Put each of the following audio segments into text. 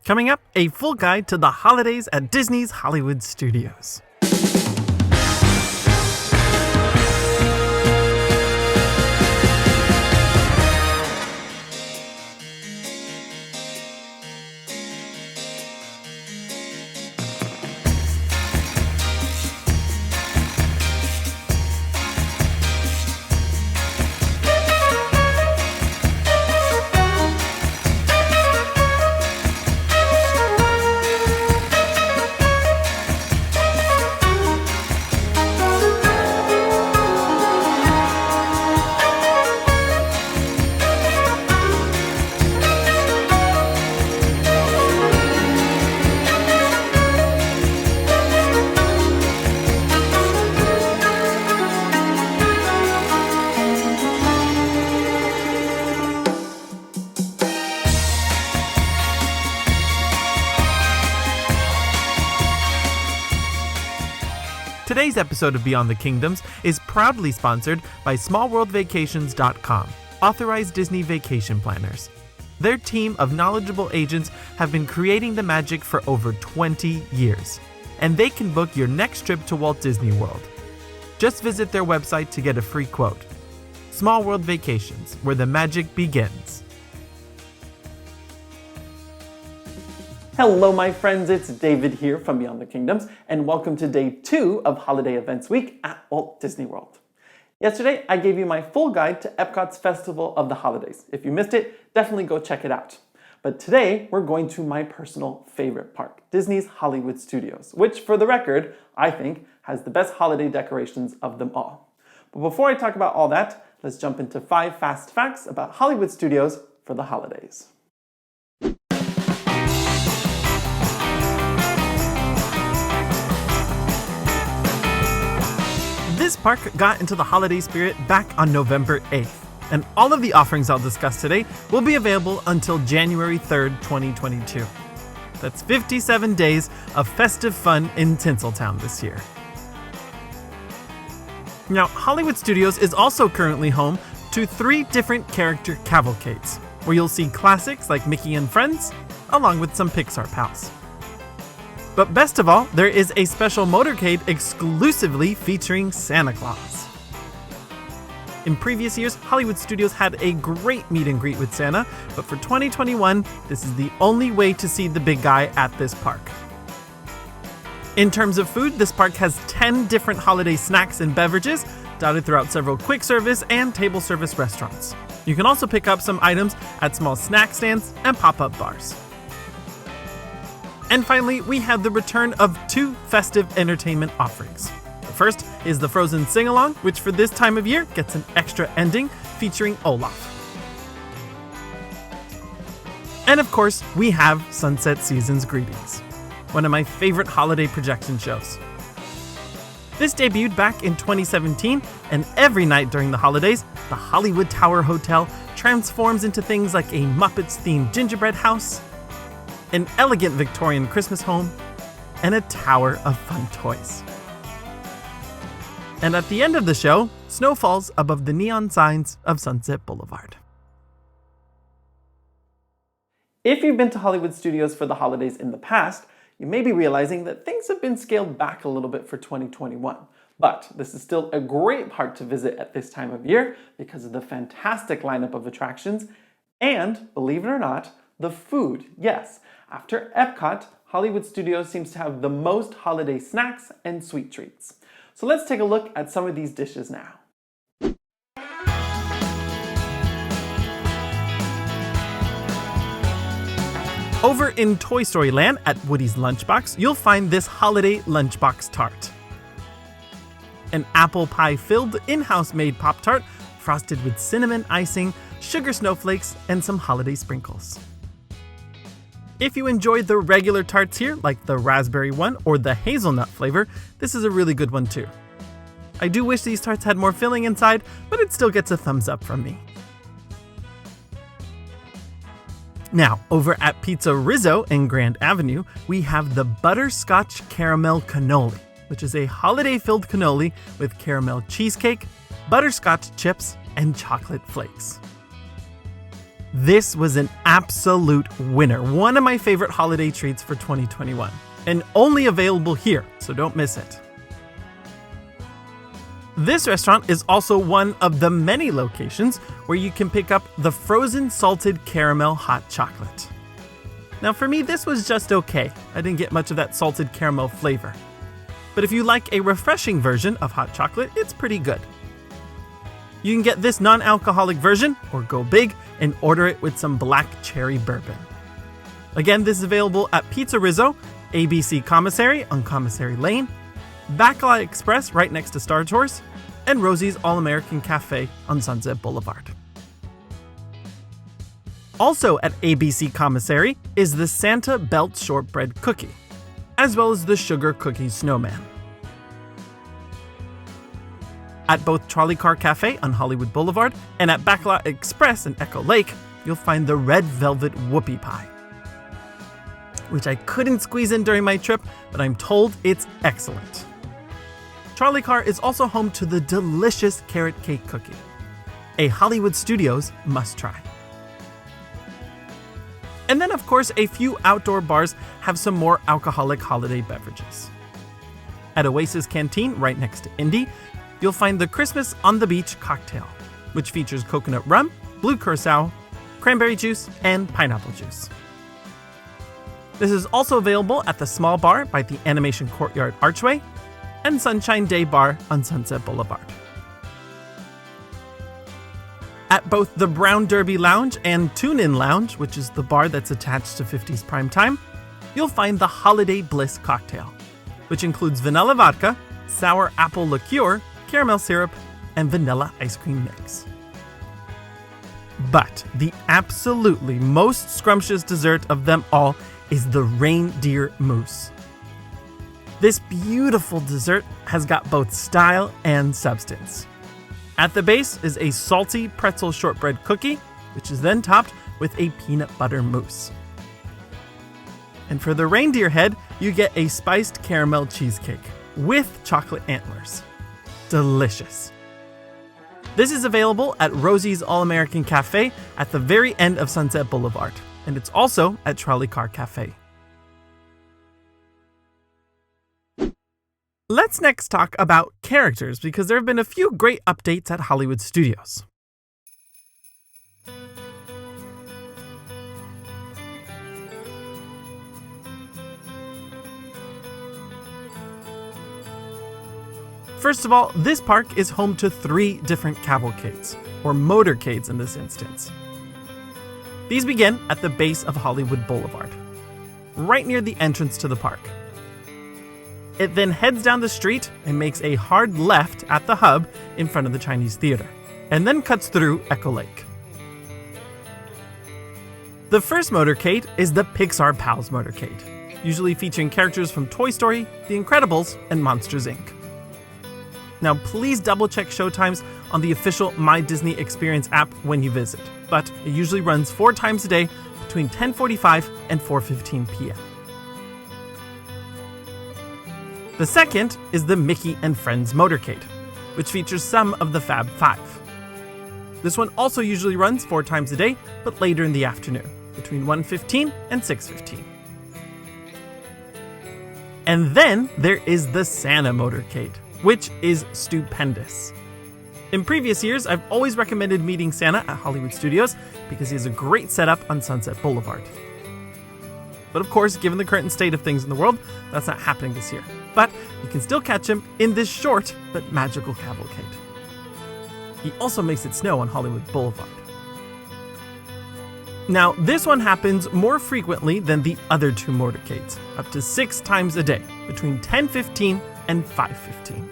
Coming up, a full guide to the holidays at Disney's Hollywood Studios. Today's episode of Beyond the Kingdoms is proudly sponsored by SmallWorldVacations.com, authorized Disney vacation planners. Their team of knowledgeable agents have been creating the magic for over 20 years, and they can book your next trip to Walt Disney World. Just visit their website to get a free quote. Small World Vacations, where the magic begins. Hello, my friends. It's David here from Beyond the Kingdoms, and welcome to day 2 of Holiday Events Week at Walt Disney World. Yesterday, I gave you my full guide to Epcot's Festival of the Holidays. If you missed it, definitely go check it out. But today, we're going to my personal favorite park, Disney's Hollywood Studios, which, for the record, I think has the best holiday decorations of them all. But before I talk about all that, let's jump into 5 fast facts about Hollywood Studios for the holidays. This park got into the holiday spirit back on November 8th, and all of the offerings I'll discuss today will be available until January 3rd, 2022. That's 57 days of festive fun in Tinseltown this year. Now, Hollywood Studios is also currently home to 3 different character cavalcades, where you'll see classics like Mickey and Friends, along with some Pixar pals. But best of all, there is a special motorcade exclusively featuring Santa Claus. In previous years, Hollywood Studios had a great meet and greet with Santa, but for 2021, this is the only way to see the big guy at this park. In terms of food, this park has 10 different holiday snacks and beverages, dotted throughout several quick service and table service restaurants. You can also pick up some items at small snack stands and pop-up bars. And finally, we have the return of 2 festive entertainment offerings. The first is the Frozen Sing-Along, which for this time of year gets an extra ending featuring Olaf. And of course, we have Sunset Season's Greetings, one of my favorite holiday projection shows. This debuted back in 2017, and every night during the holidays, the Hollywood Tower Hotel transforms into things like a Muppets-themed gingerbread house, an elegant Victorian Christmas home, and a tower of fun toys. And at the end of the show, snow falls above the neon signs of Sunset Boulevard. If you've been to Hollywood Studios for the holidays in the past, you may be realizing that things have been scaled back a little bit for 2021. But this is still a great park to visit at this time of year because of the fantastic lineup of attractions and, believe it or not, the food. Yes, after Epcot, Hollywood Studios seems to have the most holiday snacks and sweet treats. So let's take a look at some of these dishes now. Over in Toy Story Land at Woody's Lunchbox, you'll find this holiday lunchbox tart. An apple pie-filled in-house made Pop-Tart, frosted with cinnamon icing, sugar snowflakes, and some holiday sprinkles. If you enjoyed the regular tarts here, like the raspberry one or the hazelnut flavor, this is a really good one too. I do wish these tarts had more filling inside, but it still gets a thumbs up from me. Now, over at Pizza Rizzo in Grand Avenue, we have the Butterscotch Caramel Cannoli, which is a holiday-filled cannoli with caramel cheesecake, butterscotch chips, and chocolate flakes. This was an absolute winner, one of my favorite holiday treats for 2021, and only available here, so don't miss it. This restaurant is also one of the many locations where you can pick up the frozen salted caramel hot chocolate. Now for me, this was just okay. I didn't get much of that salted caramel flavor. But if you like a refreshing version of hot chocolate, it's pretty good. You can get this non-alcoholic version, or go big, and order it with some black cherry bourbon. Again, this is available at Pizza Rizzo, ABC Commissary on Commissary Lane, Bacala Express right next to Star Tours, and Rosie's All-American Cafe on Sunset Boulevard. Also at ABC Commissary is the Santa Belt Shortbread Cookie, as well as the Sugar Cookie Snowman. At both Trolley Car Cafe on Hollywood Boulevard and at Bacala Express in Echo Lake, you'll find the Red Velvet Whoopie Pie, which I couldn't squeeze in during my trip, but I'm told it's excellent. Trolley Car is also home to the delicious Carrot Cake Cookie, a Hollywood Studios must-try. And then, of course, a few outdoor bars have some more alcoholic holiday beverages. At Oasis Canteen, right next to Indy, you'll find the Christmas on the Beach cocktail, which features coconut rum, blue curacao, cranberry juice, and pineapple juice. This is also available at the Small Bar by the Animation Courtyard Archway and Sunshine Day Bar on Sunset Boulevard. At both the Brown Derby Lounge and Tune-In Lounge, which is the bar that's attached to 50s Prime Time, you'll find the Holiday Bliss cocktail, which includes vanilla vodka, sour apple liqueur, caramel syrup, and vanilla ice cream mix. But the absolutely most scrumptious dessert of them all is the reindeer mousse. This beautiful dessert has got both style and substance. At the base is a salty pretzel shortbread cookie, which is then topped with a peanut butter mousse. And for the reindeer head, you get a spiced caramel cheesecake with chocolate antlers. Delicious. This is available at Rosie's All-American Cafe at the very end of Sunset Boulevard, and it's also at Trolley Car Cafe. Let's next talk about characters, because there have been a few great updates at Hollywood Studios. First of all, this park is home to 3 different cavalcades, or motorcades in this instance. These begin at the base of Hollywood Boulevard, right near the entrance to the park. It then heads down the street and makes a hard left at the hub in front of the Chinese Theater, and then cuts through Echo Lake. The first motorcade is the Pixar Pals motorcade, usually featuring characters from Toy Story, The Incredibles, and Monsters, Inc. Now, please double-check showtimes on the official My Disney Experience app when you visit, but it usually runs 4 times a day between 10:45 and 4:15 p.m. The second is the Mickey and Friends motorcade, which features some of the Fab Five. This one also usually runs 4 times a day, but later in the afternoon, between 1:15 and 6:15. And then there is the Santa motorcade, which is stupendous. In previous years, I've always recommended meeting Santa at Hollywood Studios because he has a great setup on Sunset Boulevard. But of course, given the current state of things in the world, that's not happening this year. But you can still catch him in this short but magical cavalcade. He also makes it snow on Hollywood Boulevard. Now, this one happens more frequently than the other 2 motorcades, up to 6 times a day, between 10:15 and 5:15.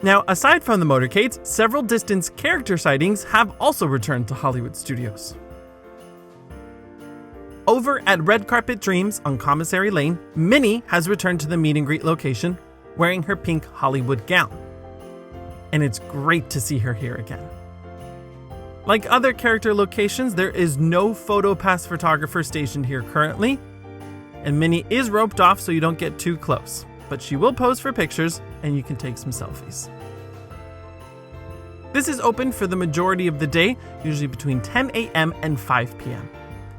Now, aside from the motorcades, several distance character sightings have also returned to Hollywood Studios. Over at Red Carpet Dreams on Commissary Lane, Minnie has returned to the meet and greet location wearing her pink Hollywood gown. And it's great to see her here again. Like other character locations, there is no PhotoPass photographer stationed here currently, and Minnie is roped off so you don't get too close, but she will pose for pictures and you can take some selfies. This is open for the majority of the day, usually between 10 a.m. and 5 p.m.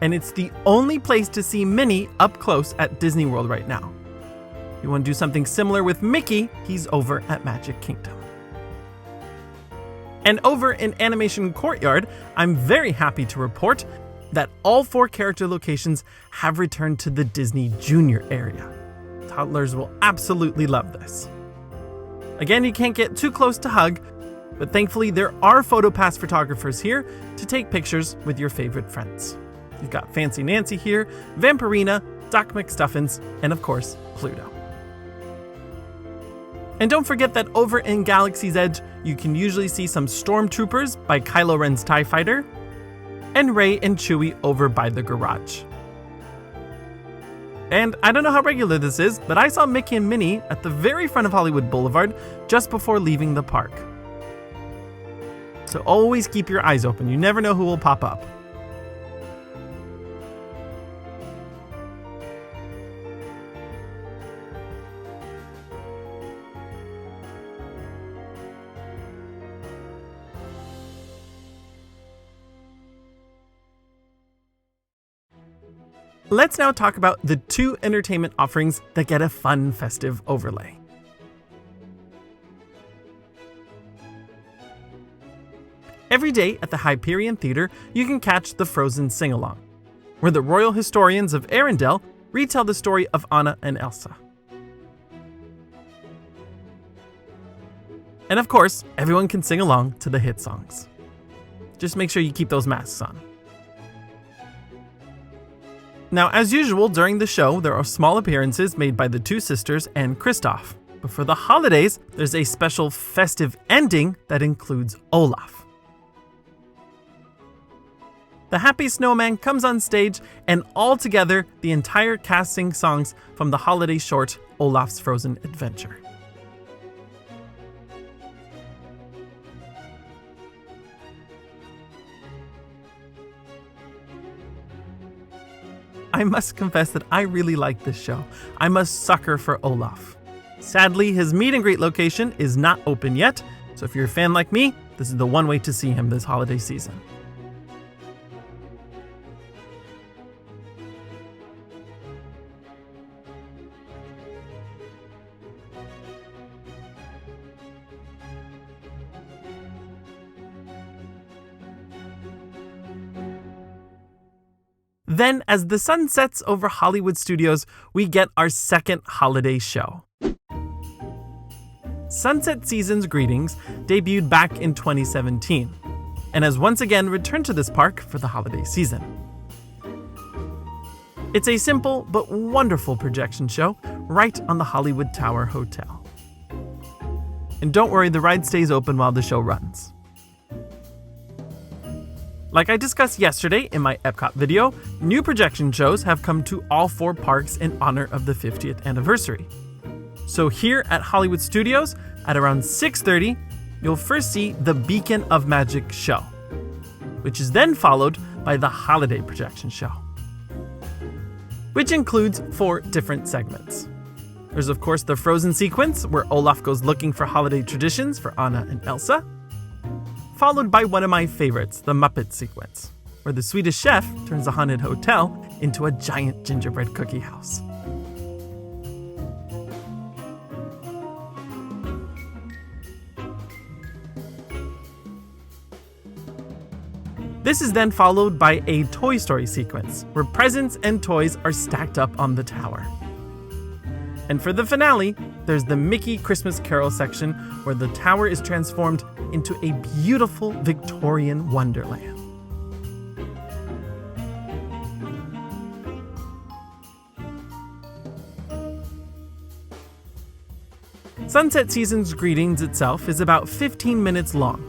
And it's the only place to see Minnie up close at Disney World right now. If you want to do something similar with Mickey, he's over at Magic Kingdom. And over in Animation Courtyard, I'm very happy to report that all 4 character locations have returned to the Disney Junior area. Toddlers will absolutely love this. Again, you can't get too close to hug, but thankfully there are PhotoPass photographers here to take pictures with your favorite friends. You've got Fancy Nancy here, Vampirina, Doc McStuffins, and of course, Pluto. And don't forget that over in Galaxy's Edge, you can usually see some Stormtroopers by Kylo Ren's TIE Fighter, and Rey and Chewie over by the garage. And I don't know how regular this is, but I saw Mickey and Minnie at the very front of Hollywood Boulevard just before leaving the park. So always keep your eyes open, you never know who will pop up. Let's now talk about the 2 entertainment offerings that get a fun, festive overlay. Every day at the Hyperion Theater, you can catch the Frozen Sing-Along, where the royal historians of Arendelle retell the story of Anna and Elsa. And of course, everyone can sing along to the hit songs. Just make sure you keep those masks on. Now, as usual, during the show, there are small appearances made by the 2 sisters and Kristoff. But for the holidays, there's a special festive ending that includes Olaf. The Happy Snowman comes on stage, and all together, the entire cast sings songs from the holiday short, Olaf's Frozen Adventure. I must confess that I really like this show. I'm a sucker for Olaf. Sadly, his meet and greet location is not open yet, so if you're a fan like me, this is the one way to see him this holiday season. Then, as the sun sets over Hollywood Studios, we get our second holiday show. Sunset Season's Greetings debuted back in 2017, and has once again returned to this park for the holiday season. It's a simple but wonderful projection show right on the Hollywood Tower Hotel. And don't worry, the ride stays open while the show runs. Like I discussed yesterday in my Epcot video, new projection shows have come to all 4 parks in honor of the 50th anniversary. So here at Hollywood Studios, at around 6:30, you'll first see the Beacon of Magic show, which is then followed by the Holiday projection show, which includes 4 different segments. There's of course the Frozen sequence, where Olaf goes looking for holiday traditions for Anna and Elsa, followed by one of my favorites, the Muppet sequence, where the Swedish chef turns a haunted hotel into a giant gingerbread cookie house. This is then followed by a Toy Story sequence, where presents and toys are stacked up on the tower. And for the finale, there's the Mickey Christmas Carol section, where the tower is transformed into a beautiful Victorian wonderland. Sunset Season's Greetings itself is about 15 minutes long.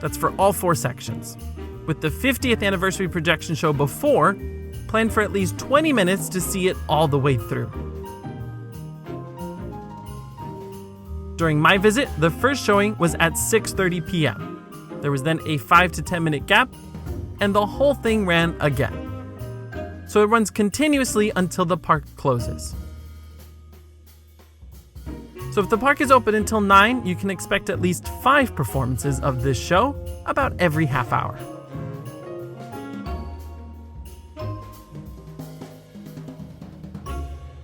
That's for all 4 sections, with the 50th anniversary projection show before planned for at least 20 minutes to see it all the way through. During my visit, the first showing was at 6:30 p.m. There was then a 5 to 10 minute gap, and the whole thing ran again. So it runs continuously until the park closes. So if the park is open until 9, you can expect at least 5 performances of this show about every half hour.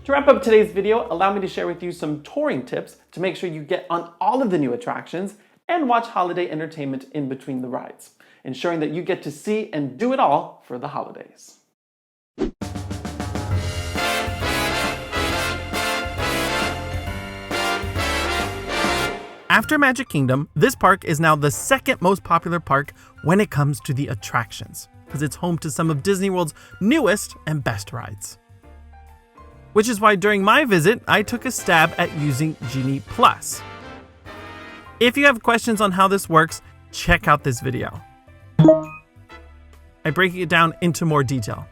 To wrap up today's video, allow me to share with you some touring tips to make sure you get on all of the new attractions and watch holiday entertainment in between the rides, ensuring that you get to see and do it all for the holidays. After Magic Kingdom, this park is now the second most popular park when it comes to the attractions, because it's home to some of Disney World's newest and best rides. Which is why during my visit, I took a stab at using Genie Plus. If you have questions on how this works, check out this video. I break it down into more detail.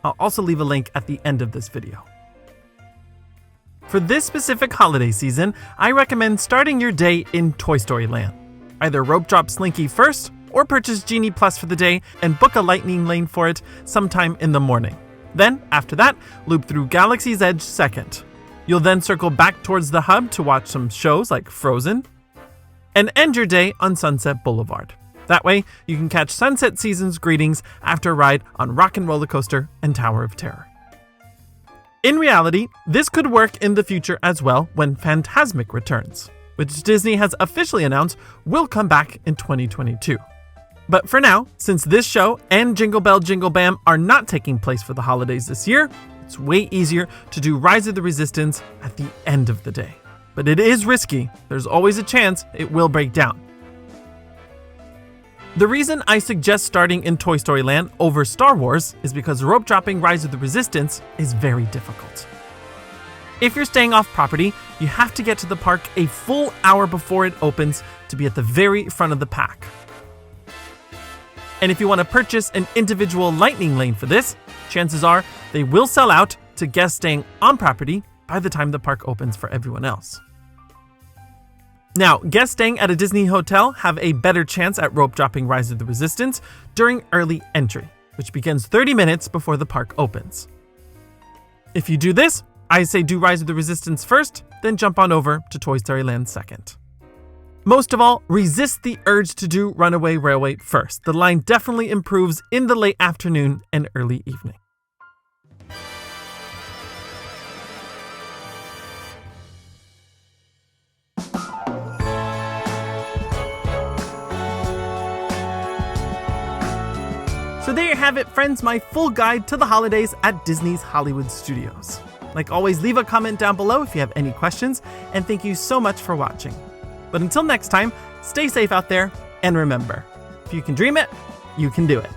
I'll also leave a link at the end of this video. For this specific holiday season, I recommend starting your day in Toy Story Land. Either rope drop Slinky first, or purchase Genie Plus for the day and book a lightning lane for it sometime in the morning. Then, after that, loop through Galaxy's Edge second. You'll then circle back towards the hub to watch some shows like Frozen, and end your day on Sunset Boulevard. That way, you can catch Sunset Season's greetings after a ride on Rock 'n' Roller Coaster and Tower of Terror. In reality, this could work in the future as well when Fantasmic returns, which Disney has officially announced will come back in 2022. But for now, since this show and Jingle Bell Jingle Bam are not taking place for the holidays this year, it's way easier to do Rise of the Resistance at the end of the day. But it is risky. There's always a chance it will break down. The reason I suggest starting in Toy Story Land over Star Wars is because rope dropping Rise of the Resistance is very difficult. If you're staying off property, you have to get to the park a full hour before it opens to be at the very front of the pack. And if you want to purchase an individual lightning lane for this, chances are they will sell out to guests staying on property by the time the park opens for everyone else. Now, guests staying at a Disney hotel have a better chance at rope dropping Rise of the Resistance during early entry, which begins 30 minutes before the park opens. If you do this, I say do Rise of the Resistance first, then jump on over to Toy Story Land second. Most of all, resist the urge to do Runaway Railway first. The line definitely improves in the late afternoon and early evening. So there you have it, friends, my full guide to the holidays at Disney's Hollywood Studios. Like always, leave a comment down below if you have any questions, and thank you so much for watching. But until next time, stay safe out there, and remember, if you can dream it, you can do it.